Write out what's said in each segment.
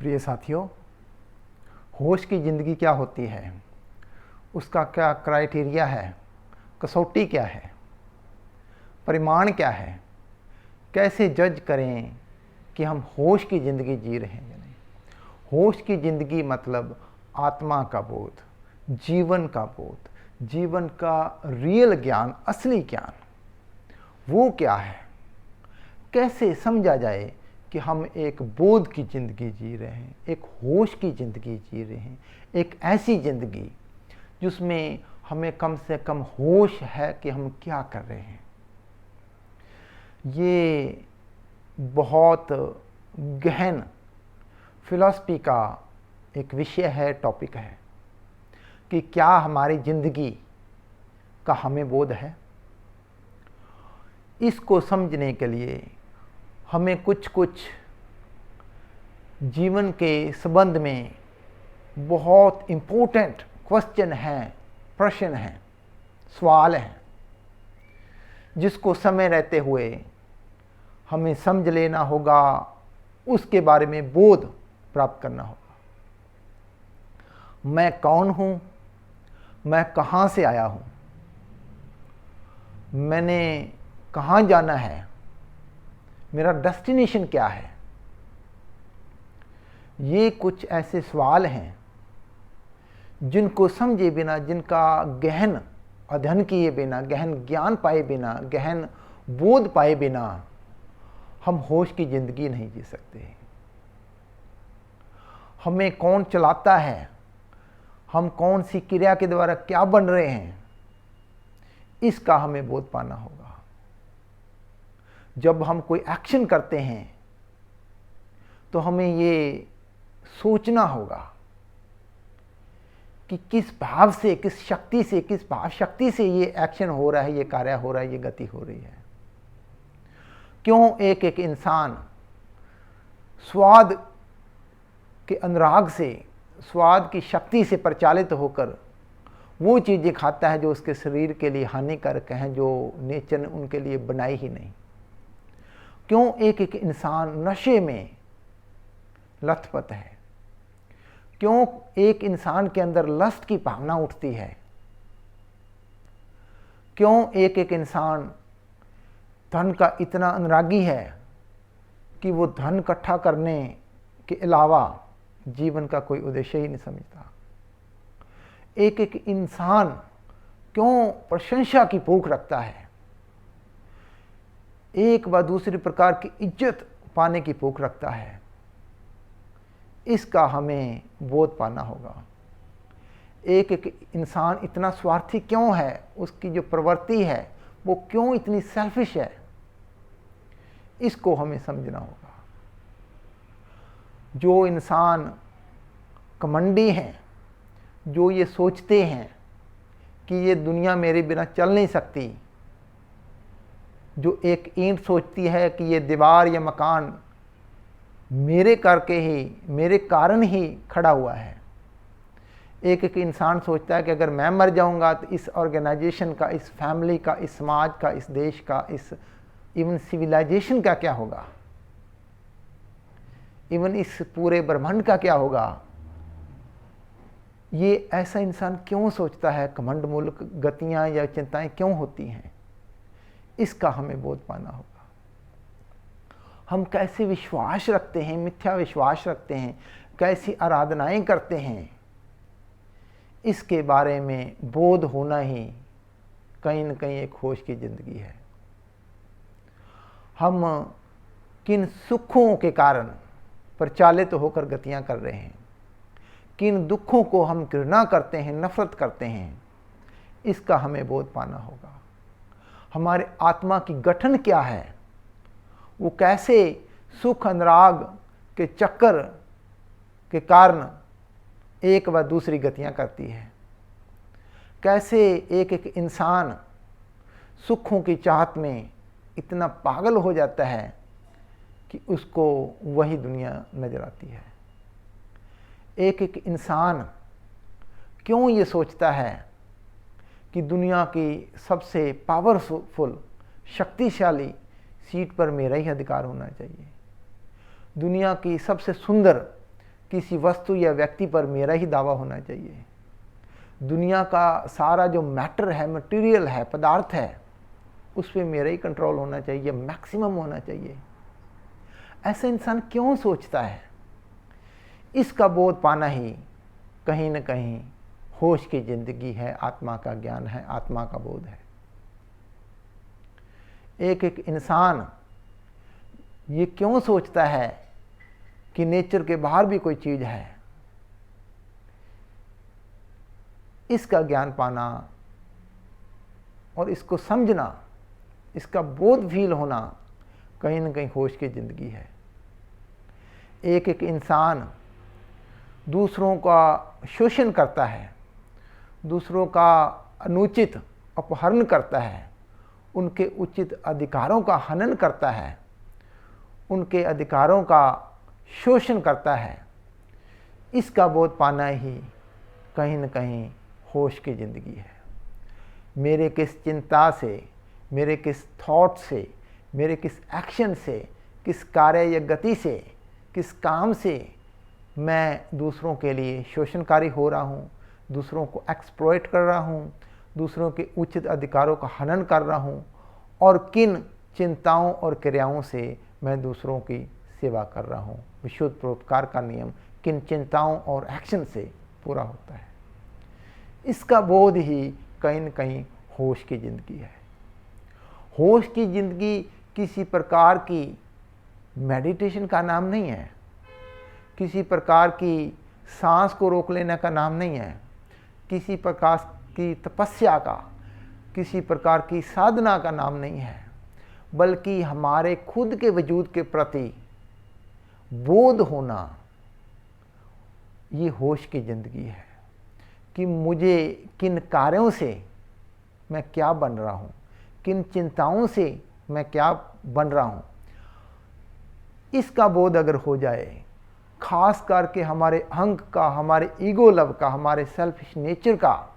प्रिय साथियों, होश की ज़िंदगी क्या होती है, उसका क्या क्राइटेरिया है, कसौटी क्या है, परिमाण क्या है, कैसे जज करें कि हम होश की ज़िंदगी जी रहे हैं या नहीं। होश की ज़िंदगी मतलब आत्मा का बोध, जीवन का बोध, जीवन का रियल ज्ञान, असली ज्ञान वो क्या है, कैसे समझा जाए कि हम एक बोध की ज़िंदगी जी रहे हैं, एक होश की ज़िंदगी जी रहे हैं, एक ऐसी ज़िंदगी जिसमें हमें कम से कम होश है कि हम क्या कर रहे हैं। ये बहुत गहन फिलॉसफी का एक विषय है, टॉपिक है कि क्या हमारी ज़िंदगी का हमें बोध है। इसको समझने के लिए हमें कुछ जीवन के संबंध में बहुत इम्पोर्टेंट क्वेश्चन हैं, प्रश्न हैं, सवाल हैं, जिसको समय रहते हुए हमें समझ लेना होगा, उसके बारे में बोध प्राप्त करना होगा। मैं कौन हूँ, मैं कहाँ से आया हूँ, मैंने कहाँ जाना है, मेरा डेस्टिनेशन क्या है। ये कुछ ऐसे सवाल हैं जिनको समझे बिना, जिनका गहन अध्ययन किए बिना, गहन ज्ञान पाए बिना, गहन बोध पाए बिना हम होश की ज़िंदगी नहीं जी सकते। हमें कौन चलाता है, हम कौन सी क्रिया के द्वारा क्या बन रहे हैं, इसका हमें बोध पाना होगा। जब हम कोई एक्शन करते हैं तो हमें ये सोचना होगा कि किस भाव से, किस शक्ति से, किस भाव शक्ति से ये एक्शन हो रहा है, ये कार्य हो रहा है, ये गति हो रही है। क्यों एक एक इंसान स्वाद के अनुराग से, स्वाद की शक्ति से प्रचालित होकर वो चीज़ें खाता है जो उसके शरीर के लिए हानिकारक हैं, जो नेचर ने उनके लिए बनाई ही नहीं। क्यों एक एक इंसान नशे में लथपथ है, क्यों एक इंसान के अंदर लस्ट की भावना उठती है, क्यों एक एक इंसान धन का इतना अनुरागी है कि वो धन इकट्ठा करने के अलावा जीवन का कोई उद्देश्य ही नहीं समझता। एक एक इंसान क्यों प्रशंसा की भूख रखता है, एक व दूसरी प्रकार की इज्जत पाने की भूख रखता है। इसका हमें बोध पाना होगा। एक एक इंसान इतना स्वार्थी क्यों है, उसकी जो प्रवृत्ति है वो क्यों इतनी सेल्फिश है, इसको हमें समझना होगा। जो इंसान घमंडी हैं, जो ये सोचते हैं कि ये दुनिया मेरे बिना चल नहीं सकती, जो एक ईंट सोचती है कि ये दीवार या मकान मेरे करके ही, मेरे कारण ही खड़ा हुआ है। एक एक इंसान सोचता है कि अगर मैं मर जाऊंगा तो इस ऑर्गेनाइजेशन का, इस फैमिली का, इस समाज का, इस देश का, इस इवन सिविलाइजेशन का क्या होगा, इवन इस पूरे ब्रह्मांड का क्या होगा। ये ऐसा इंसान क्यों सोचता है, घमंड मूलक गतियां या चिंताएं क्यों होती हैं, इसका हमें बोध पाना होगा। हम कैसे विश्वास रखते हैं, मिथ्या विश्वास रखते हैं, कैसी आराधनाएं करते हैं, इसके बारे में बोध होना ही कहीं न कहीं एक होश की ज़िंदगी है। हम किन सुखों के कारण प्रचालित होकर गतियां कर रहे हैं, किन दुखों को हम घृणा करते हैं, नफरत करते हैं, इसका हमें बोध पाना होगा। हमारे आत्मा की गठन क्या है, वो कैसे सुख अनुराग के चक्कर के कारण एक व दूसरी गतियां करती है, कैसे एक एक इंसान सुखों की चाहत में इतना पागल हो जाता है कि उसको वही दुनिया नजर आती है। एक एक इंसान क्यों ये सोचता है कि दुनिया की सबसे पावरफुल, शक्तिशाली सीट पर मेरा ही अधिकार होना चाहिए, दुनिया की सबसे सुंदर किसी वस्तु या व्यक्ति पर मेरा ही दावा होना चाहिए। दुनिया का सारा जो मैटर है, मटेरियल है, पदार्थ है, उस पर मेरा ही कंट्रोल होना चाहिए, मैक्सिमम होना चाहिए। ऐसा इंसान क्यों सोचता है? इसका बोध पाना ही कहीं न कहीं होश की जिंदगी है, आत्मा का ज्ञान है, आत्मा का बोध है। एक एक इंसान ये क्यों सोचता है कि नेचर के बाहर भी कोई चीज है? इसका ज्ञान पाना और इसको समझना, इसका बोध फील होना कहीं न कहीं होश की जिंदगी है। एक एक इंसान दूसरों का शोषण करता है, दूसरों का अनुचित अपहरण करता है, उनके उचित अधिकारों का हनन करता है, उनके अधिकारों का शोषण करता है। इसका बोध पाना ही कहीं न कहीं होश की ज़िंदगी है। मेरे किस चिंता से, मेरे किस थॉट से, मेरे किस एक्शन से, किस कार्य या गति से, किस काम से मैं दूसरों के लिए शोषणकारी हो रहा हूँ, दूसरों को एक्सप्लॉइट कर रहा हूँ, दूसरों के उचित अधिकारों का हनन कर रहा हूँ, और किन चिंताओं और क्रियाओं से मैं दूसरों की सेवा कर रहा हूँ। विशुद्ध परोपकार का नियम किन चिंताओं और एक्शन से पूरा होता है। इसका बोध ही कहीं न कहीं होश की ज़िंदगी है। होश की ज़िंदगी किसी प्रकार की मेडिटेशन का नाम नहीं है, किसी प्रकार की सांस को रोक लेने का नाम नहीं है, किसी प्रकार की तपस्या का, किसी प्रकार की साधना का नाम नहीं है, बल्कि हमारे खुद के वजूद के प्रति बोध होना, ये होश की ज़िंदगी है कि मुझे किन कार्यों से मैं क्या बन रहा हूँ, किन चिंताओं से मैं क्या बन रहा हूँ। इसका बोध अगर हो जाए, खास करके हमारे अहंक का, हमारे ईगो लव का, हमारे सेल्फिश नेचर का,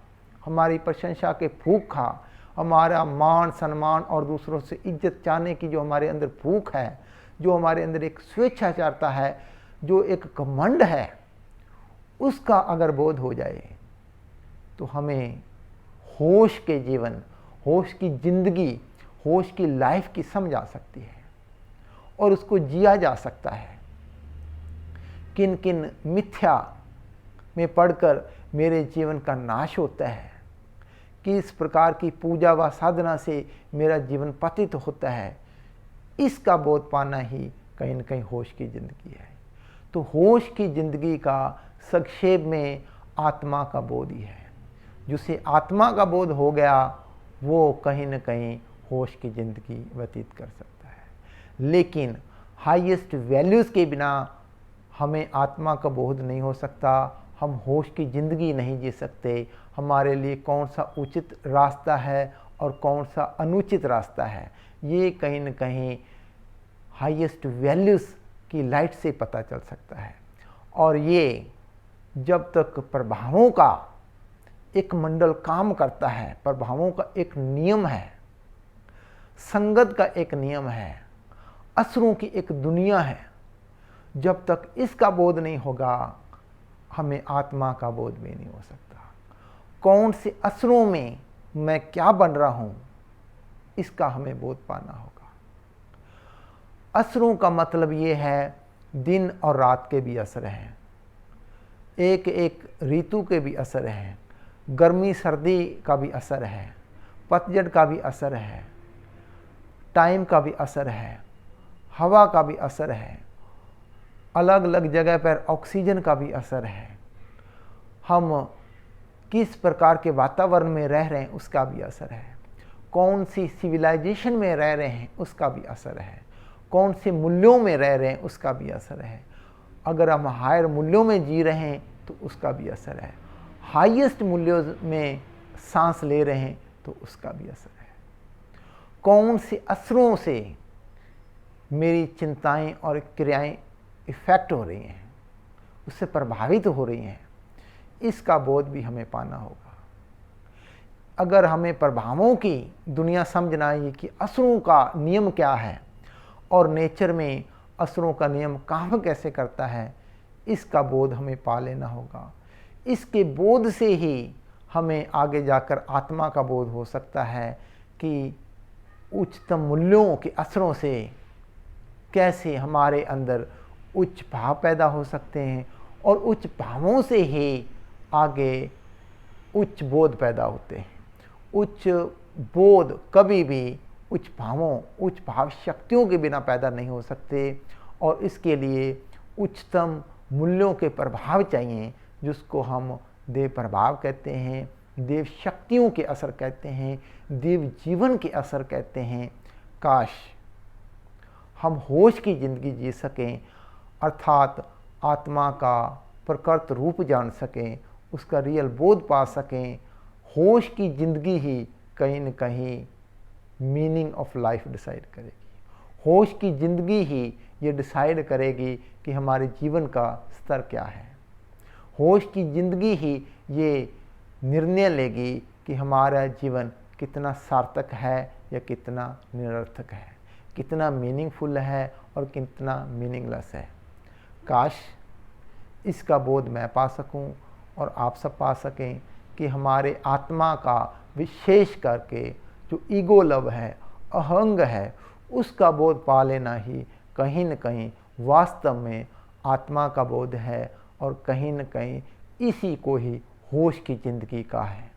हमारी प्रशंसा के भूख का, हमारा मान सम्मान और दूसरों से इज्जत चाहने की जो हमारे अंदर भूख है, जो हमारे अंदर एक स्वेच्छाचारता है, जो एक घमंड है, उसका अगर बोध हो जाए तो हमें होश के जीवन, होश की ज़िंदगी, होश की लाइफ की समझ आ सकती है और उसको जिया जा सकता है। किन किन मिथ्या में पढ़कर मेरे जीवन का नाश होता है, किस प्रकार की पूजा व साधना से मेरा जीवन पतित होता है, इसका बोध पाना ही कहीं न कहीं होश की ज़िंदगी है। तो होश की ज़िंदगी का संक्षेप में आत्मा का बोध ही है। जिसे आत्मा का बोध हो गया वो कहीं न कहीं होश की ज़िंदगी व्यतीत कर सकता है। लेकिन हाईएस्ट वैल्यूज़ के बिना हमें आत्मा का बोध नहीं हो सकता, हम होश की ज़िंदगी नहीं जी सकते। हमारे लिए कौन सा उचित रास्ता है और कौन सा अनुचित रास्ता है, ये कहीं न कहीं हाईएस्ट वैल्यूज़ की लाइट से पता चल सकता है। और ये जब तक प्रभावों का एक मंडल काम करता है, प्रभावों का एक नियम है, संगत का एक नियम है, असरों की एक दुनिया है, जब तक इसका बोध नहीं होगा हमें आत्मा का बोध भी नहीं हो सकता। कौन से असरों में मैं क्या बन रहा हूँ, इसका हमें बोध पाना होगा। असरों का मतलब ये है दिन और रात के भी असर हैं, एक एक ऋतु के भी असर हैं, गर्मी सर्दी का भी असर है, पतझड़ का भी असर है, टाइम का भी असर है, हवा का भी असर है, अलग अलग जगह पर ऑक्सीजन का भी असर है, हम किस प्रकार के वातावरण में रह रहे हैं उसका भी असर है, कौन सी सिविलाइजेशन में रह रहे हैं उसका भी असर है, कौन से मूल्यों में रह रहे हैं उसका भी असर है। अगर हम हायर मूल्यों में जी रहे हैं तो उसका भी असर है, हाईएस्ट मूल्यों में सांस ले रहे हैं तो उसका भी असर है। कौन से असरों से मेरी चिंताएं और क्रियाएं इफ़ेक्ट हो रही हैं, उससे प्रभावित हो रही हैं, इसका बोध भी हमें पाना होगा। अगर हमें प्रभावों की दुनिया समझना है कि असरों का नियम क्या है और नेचर में असरों का नियम काम कैसे करता है, इसका बोध हमें पा लेना होगा। इसके बोध से ही हमें आगे जाकर आत्मा का बोध हो सकता है कि उच्चतम मूल्यों के असरों से कैसे हमारे अंदर उच्च भाव पैदा हो सकते हैं और उच्च भावों से ही आगे उच्च बोध पैदा होते हैं। उच्च बोध कभी भी उच्च भावों, उच्च भाव शक्तियों के बिना पैदा नहीं हो सकते और इसके लिए उच्चतम मूल्यों के प्रभाव चाहिए, जिसको हम देव प्रभाव कहते हैं, देव शक्तियों के असर कहते हैं, देव जीवन के असर कहते हैं। काश हम होश की ज़िंदगी जी सकें, अर्थात आत्मा का प्रकृत रूप जान सकें, उसका रियल बोध पा सकें। होश की ज़िंदगी ही कहीं न कहीं मीनिंग ऑफ लाइफ डिसाइड करेगी। होश की ज़िंदगी ही ये डिसाइड करेगी कि हमारे जीवन का स्तर क्या है। होश की ज़िंदगी ही ये निर्णय लेगी कि हमारा जीवन कितना सार्थक है या कितना निरर्थक है, कितना मीनिंगफुल है और कितना मीनिंगलेस है। काश इसका बोध मैं पा सकूं और आप सब पा सकें कि हमारे आत्मा का विशेष करके जो ईगो लव है, अहंग है, उसका बोध पा लेना ही कहीं न कहीं वास्तव में आत्मा का बोध है और कहीं न कहीं इसी को ही होश की ज़िंदगी का है।